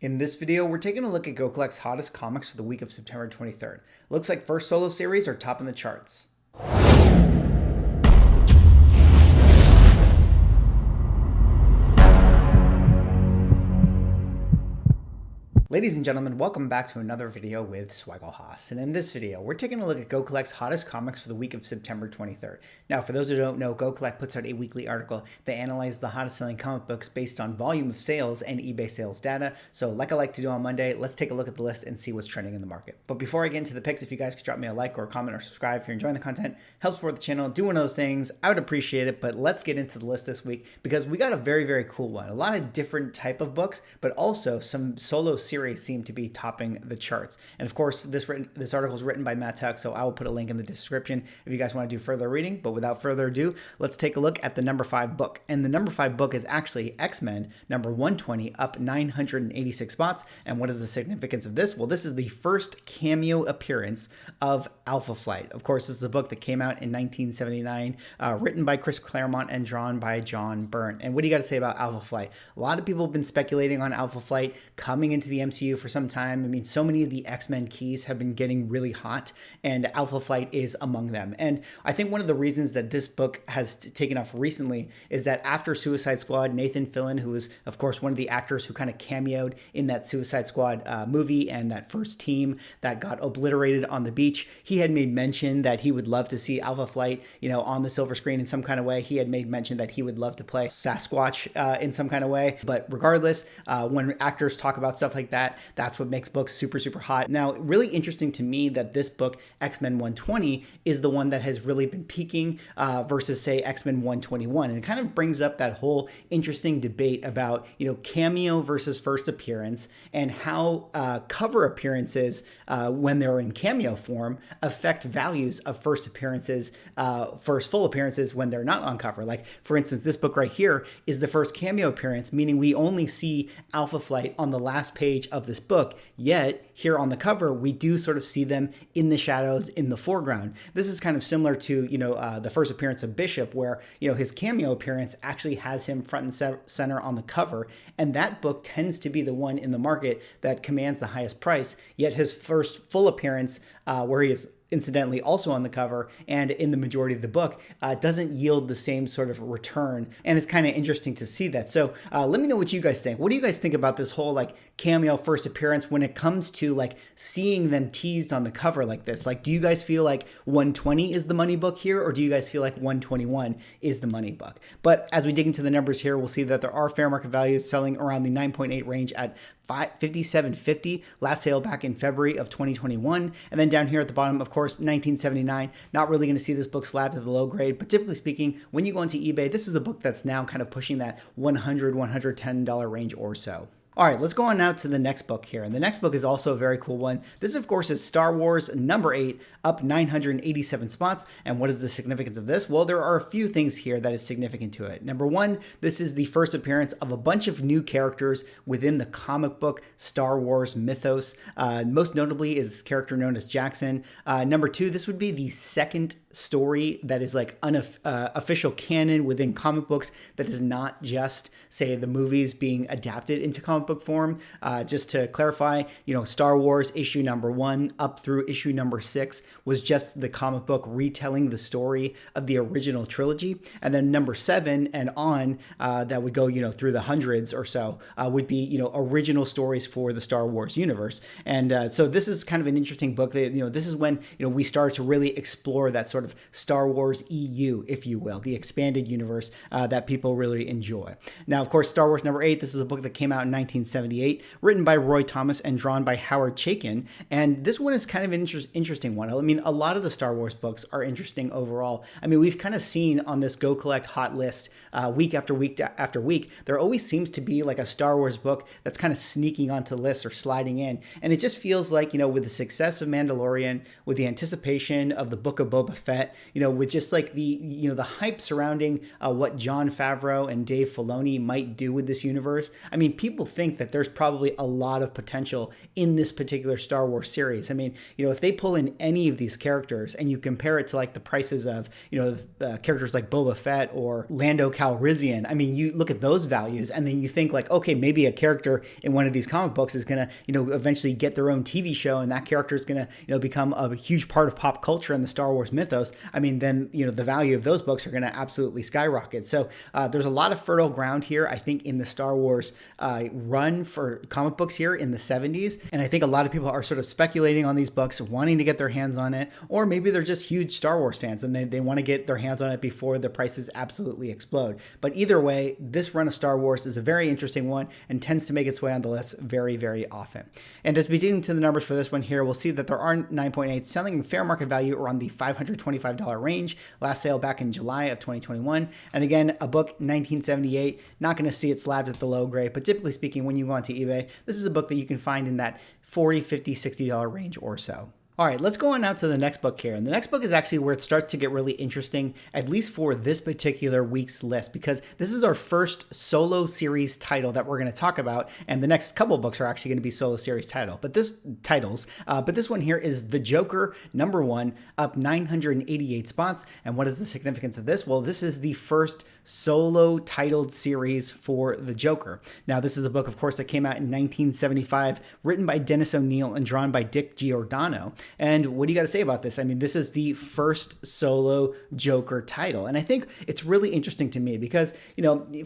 In this video, we're taking a look at GoCollect's hottest comics for the week of September 23rd. Looks like first solo series are topping the charts. Ladies and gentlemen, welcome back to another video with Swaggle Haas. And in this video, we're taking a look at GoCollect's hottest comics for the week of September 23rd. Now, for those who don't know, GoCollect puts out a weekly article that analyzes the hottest selling comic books based on volume of sales and eBay sales data. So like I like to do on Monday, let's take a look at the list and see what's trending in the market. But before I get into the picks, if you guys could drop me a like or a comment or subscribe if you're enjoying the content, helps support the channel, do one of those things, I would appreciate it. But let's get into the list this week because we got a very, very cool one. A lot of different type of books, but also some solo series seem to be topping the charts. And of course, this article is written by Matt Tuck, so I will put a link in the description if you guys want to do further reading. But without further ado, let's take a look at the number 5 book. And the number 5 book is actually X-Men number 120, up 986 spots. And what is the significance of this? Well, this is the first cameo appearance of Alpha Flight. Of course, this is a book that came out in 1979, written by Chris Claremont and drawn by John Byrne. And what do you got to say about Alpha Flight? A lot of people have been speculating on Alpha Flight coming into the MCU for some time. I mean, so many of the X-Men keys have been getting really hot, and Alpha Flight is among them. And I think one of the reasons that this book has taken off recently is that after Suicide Squad, Nathan Fillion, who is, of course, one of the actors who kind of cameoed in that Suicide Squad movie and that first team that got obliterated on the beach, he had made mention that he would love to see Alpha Flight, on the silver screen in some kind of way. He had made mention that he would love to play Sasquatch in some kind of way. But regardless, when actors talk about stuff like that, that's what makes books super, super hot. Now, really interesting to me that this book, X-Men 120, is the one that has really been peaking versus, say, X-Men 121. And it kind of brings up that whole interesting debate about, cameo versus first appearance and how cover appearances, when they're in cameo form, affect values of first appearances, first full appearances when they're not on cover. Like, for instance, this book right here is the first cameo appearance, meaning we only see Alpha Flight on the last page of this book, yet here on the cover, we do sort of see them in the shadows in the foreground. This is kind of similar to, the first appearance of Bishop, where, his cameo appearance actually has him front and center on the cover. And that book tends to be the one in the market that commands the highest price, yet his first full appearance, where he is incidentally also on the cover and in the majority of the book, doesn't yield the same sort of return. And it's kind of interesting to see that. So let me know what you guys think. What do you guys think about this whole cameo first appearance when it comes to seeing them teased on the cover like this? Do you guys feel like 120 is the money book here, or do you guys feel like 121 is the money book? But as we dig into the numbers here, we'll see that there are fair market values selling around the 9.8 range at $57.50, last sale back in February of 2021. And then down here at the bottom, of course, 1979. Not really going to see this book slapped at the low grade, but typically speaking, when you go into eBay, this is a book that's now kind of pushing that $100, $110 range or so. All right, let's go on now to the next book here. And the next book is also a very cool one. This, of course, is Star Wars number 8, up 987 spots. And what is the significance of this? Well, there are a few things here that is significant to it. Number one, this is the first appearance of a bunch of new characters within the comic book Star Wars mythos. Most notably is this character known as Jackson. Number two, this would be the second story that is unofficial canon within comic books that is not just, say, the movies being adapted into comic book form. Just to clarify, Star Wars issue number 1 up through issue number 6 was just the comic book retelling the story of the original trilogy. And then number 7 and on, that would go, through the hundreds or so, would be, original stories for the Star Wars universe. And so this is kind of an interesting book. This is when, we start to really explore that sort of Star Wars EU, if you will, the expanded universe that people really enjoy. Now, of course, Star Wars number 8, this is a book that came out in 1978, written by Roy Thomas and drawn by Howard Chaykin. And this one is kind of an interesting one. I mean, a lot of the Star Wars books are interesting overall. I mean, we've kind of seen on this Go Collect hot list week after week after week, there always seems to be a Star Wars book that's kind of sneaking onto lists or sliding in. And it just feels like, with the success of Mandalorian, with the anticipation of the Book of Boba Fett, Fett, with just like the hype surrounding what Jon Favreau and Dave Filoni might do with this universe. I mean, people think that there's probably a lot of potential in this particular Star Wars series. I mean, if they pull in any of these characters and you compare it to like the prices of, characters like Boba Fett or Lando Calrissian, I mean, you look at those values and then you think like, okay, maybe a character in one of these comic books is going to, eventually get their own TV show, and that character is going to, become a huge part of pop culture and the Star Wars mythos. I mean, then, the value of those books are going to absolutely skyrocket. So there's a lot of fertile ground here, I think, in the Star Wars run for comic books here in the 70s. And I think a lot of people are sort of speculating on these books, wanting to get their hands on it, or maybe they're just huge Star Wars fans and they want to get their hands on it before the prices absolutely explode. But either way, this run of Star Wars is a very interesting one and tends to make its way on the list very, very often. And as we dig into the numbers for this one here, we'll see that there are 9.8 selling fair market value around the $525 range. Last sale back in July of 2021. And again, a book 1978, not going to see it slabbed at the low grade, but typically speaking, when you go onto eBay, this is a book that you can find in that $40, $50, $60 range or so. All right, let's go on now to the next book here. And the next book is actually where it starts to get really interesting, at least for this particular week's list, because this is our first solo series title that we're going to talk about. And the next couple of books are actually going to be solo series but this one here is The Joker, #1, up 988 spots. And what is the significance of this? Well, this is the first solo titled series for The Joker. Now, this is a book, of course, that came out in 1975, written by Dennis O'Neil and drawn by Dick Giordano. And what do you got to say about this? I mean, this is the first solo Joker title. And I think it's really interesting to me because,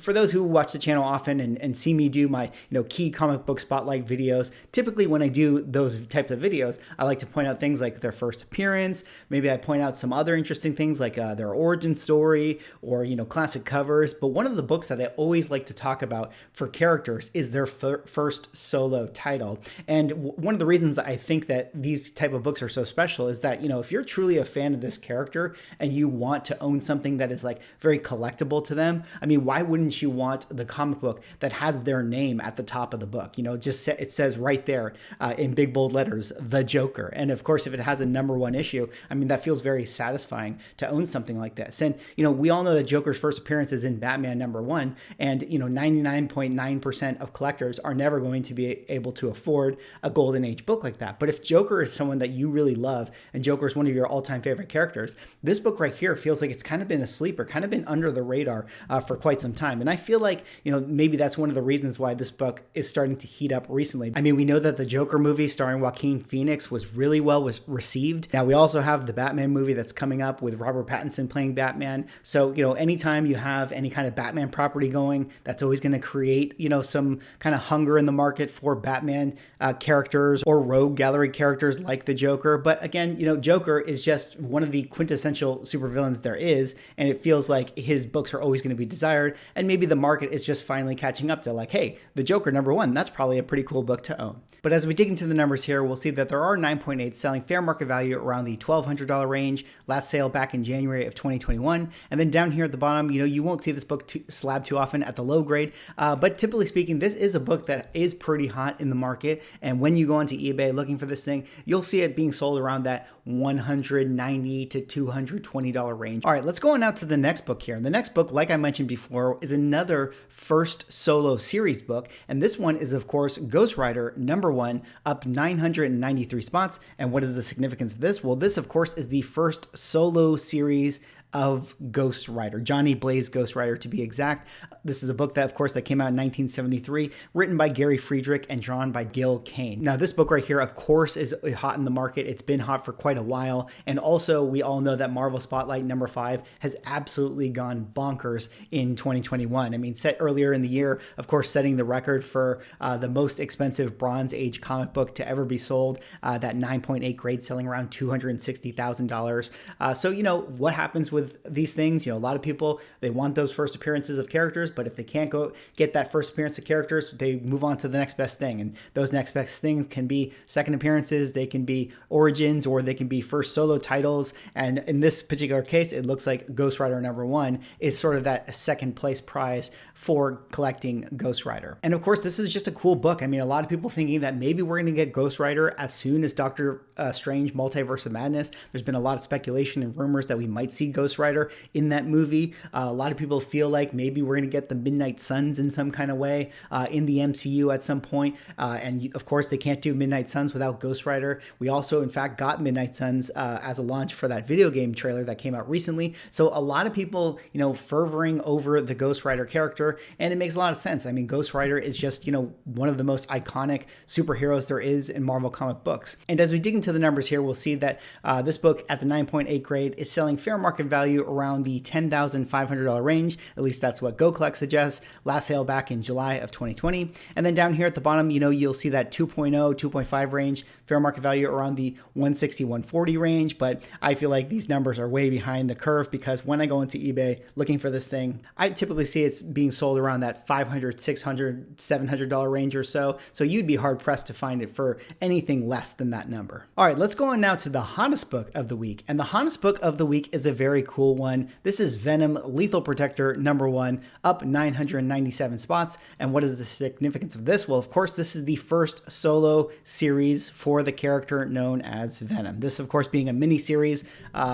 for those who watch the channel often and see me do my, key comic book spotlight videos, typically when I do those types of videos, I like to point out things like their first appearance. Maybe I point out some other interesting things like their origin story or, classic covers. But one of the books that I always like to talk about for characters is their first solo title. And one of the reasons I think that these type of books are so special is that, if you're truly a fan of this character and you want to own something that is like very collectible to them, I mean, why wouldn't you want the comic book that has their name at the top of the book? It says right there in big bold letters, The Joker. And of course, if it has a #1 issue, I mean, that feels very satisfying to own something like this. And, we all know that Joker's first appearance is in Batman #1, and 99.9% of collectors are never going to be able to afford a golden age book like that. But if Joker is someone that you really love and Joker is one of your all-time favorite characters, this book right here feels like it's kind of been a sleeper, kind of been under the radar for quite some time. And I feel like maybe that's one of the reasons why this book is starting to heat up recently. I mean, we know that the Joker movie starring Joaquin Phoenix was really well received. Now we also have the Batman movie that's coming up with Robert Pattinson playing Batman. So anytime you have any kind of Batman property going, that's always going to create, some kind of hunger in the market for Batman characters or rogue gallery characters like the Joker. But again, Joker is just one of the quintessential supervillains there is, and it feels like his books are always going to be desired. And maybe the market is just finally catching up to like, hey, the Joker #1, that's probably a pretty cool book to own. But as we dig into the numbers here, we'll see that there are 9.8 selling fair market value around the $1,200 range. Last sale back in January of 2021. And then down here at the bottom, you won't see this book slabbed too often at the low grade. But typically speaking, this is a book that is pretty hot in the market. And when you go onto eBay looking for this thing, you'll see it being sold around that $190 to $220 range. All right, let's go on now to the next book here. And the next book, like I mentioned before, is another first solo series book. And this one is, of course, Ghost Rider #1, up 993 spots. And what is the significance of this? Well, this, of course, is the first solo series of Ghost Rider, Johnny Blaze Ghost Rider to be exact. This is a book that, of course, that came out in 1973, written by Gary Friedrich and drawn by Gil Kane. Now, this book right here, of course, is hot in the market. It's been hot for quite a while. And also, we all know that Marvel Spotlight #5 has absolutely gone bonkers in 2021. I mean, set earlier in the year, of course, setting the record for the most expensive Bronze Age comic book to ever be sold, that 9.8 grade selling around $260,000. So, what happens with with these things. You know, a lot of people, they want those first appearances of characters, but if they can't go get that first appearance of characters, they move on to the next best thing. And those next best things can be second appearances, they can be origins, or they can be first solo titles. And in this particular case, it looks like Ghost Rider #1 is sort of that second place prize for collecting Ghost Rider. And of course, this is just a cool book. I mean, a lot of people thinking that maybe we're going to get Ghost Rider as soon as Doctor Strange Multiverse of Madness. There's been a lot of speculation and rumors that we might see Ghost Rider in that movie. A lot of people feel like maybe we're going to get the Midnight Suns in some kind of way in the MCU at some point. And of course, they can't do Midnight Suns without Ghost Rider. We also, in fact, got Midnight Suns as a launch for that video game trailer that came out recently. So a lot of people, you know, fervoring over the Ghost Rider character, and it makes a lot of sense. I mean, Ghost Rider is just, you know, one of the most iconic superheroes there is in Marvel comic books. And as we dig into the numbers here, we'll see that this book at the 9.8 grade is selling fair market value around the $10,500 range. At least that's what Go Collect suggests. Last sale back in July of 2020. And then down here at the bottom, you know, you'll see that 2.0, 2.5 range, fair market value around the 160, 140 range. But I feel like these numbers are way behind the curve, because when I go into eBay looking for this thing, I typically see it's being sold around that $500, $600, $700 range or so. So you'd be hard pressed to find it for anything less than that number. All right, let's go on now to the hottest book of the week. And the hottest book of the week is a very cool one. This is Venom Lethal Protector #1, up 997 spots. And what is the significance of this? Well, of course, this is the first solo series for the character known as Venom. This, of course, being a mini-series.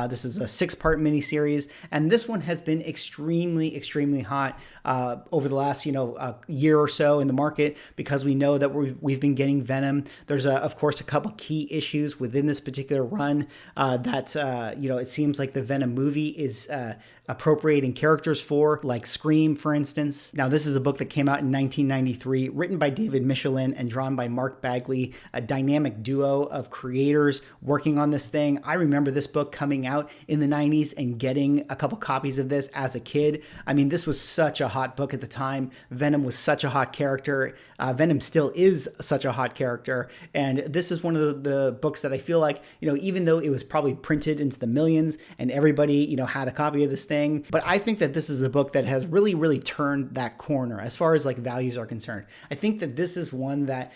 This is a 6-part mini-series. And this one has been extremely, extremely hot over the last, year or so in the market, because we know that we've been getting Venom. There's, of course, a couple key issues within this particular run that, it seems like the Venom movie is appropriating characters for, like Scream, for instance. Now, this is a book that came out in 1993, written by David Michelin and drawn by Mark Bagley, a dynamic duo of creators working on this thing. I remember this book coming out in the 90s and getting a couple copies of this as a kid. I mean, this was such a hot book at the time. Venom was such a hot character. Venom still is such a hot character. And this is one of the books that I feel like, even though it was probably printed into the millions and everybody, had a copy of this thing, but I think that this is a book that has really, really turned that corner as far as like values are concerned. I think that this is one that,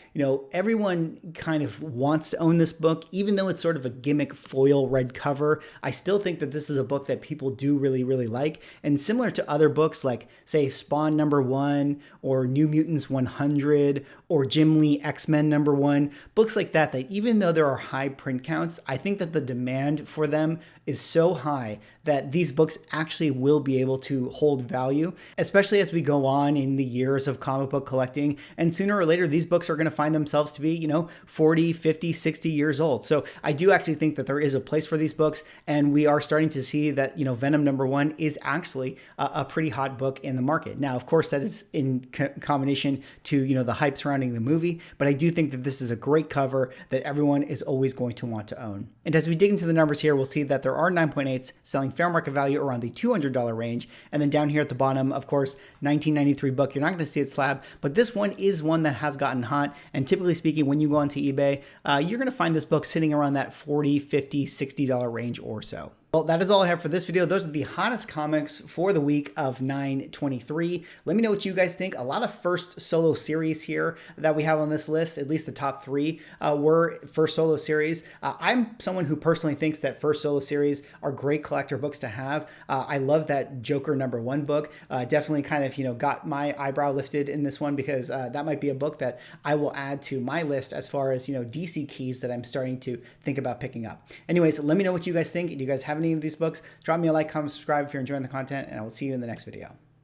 everyone kind of wants to own this book, even though it's sort of a gimmick foil red cover. I still think that this is a book that people do really, really like. And similar to other books like, say, Spawn #1 or New Mutants 100 or Jim Lee XMen #1, books like that even though there are high print counts, I think that the demand for them is so high that these books actually will be able to hold value, especially as we go on in the years of comic book collecting. And sooner or later, these books are going to find themselves to be, 40, 50, 60 years old. So I do actually think that there is a place for these books. And we are starting to see that, Venom #1 is actually a pretty hot book in the market. Now, of course, that is in combination to, the hype surrounding the movie. But I do think that this is a great cover that everyone is always going to want to own. And as we dig into the numbers here, we'll see that there are 9.8s selling fair market value around the $200 range. And then down here at the bottom, of course, 1993 book, you're not going to see it slab, but this one is one that has gotten hot. And typically speaking, when you go onto eBay, you're going to find this book sitting around that $40, $50, $60 range or so. Well, that is all I have for this video. Those are the hottest comics for the week of 9/23. Let me know what you guys think. A lot of first solo series here that we have on this list. At least the top 3 were first solo series. I'm someone who personally thinks that first solo series are great collector books to have. I love that Joker #1 book. Definitely kind of, got my eyebrow lifted in this one, because that might be a book that I will add to my list as far as, DC keys that I'm starting to think about picking up. Anyways, let me know what you guys think. Do you guys have any of these books? Drop me a like, comment, subscribe if you're enjoying the content, and I will see you in the next video.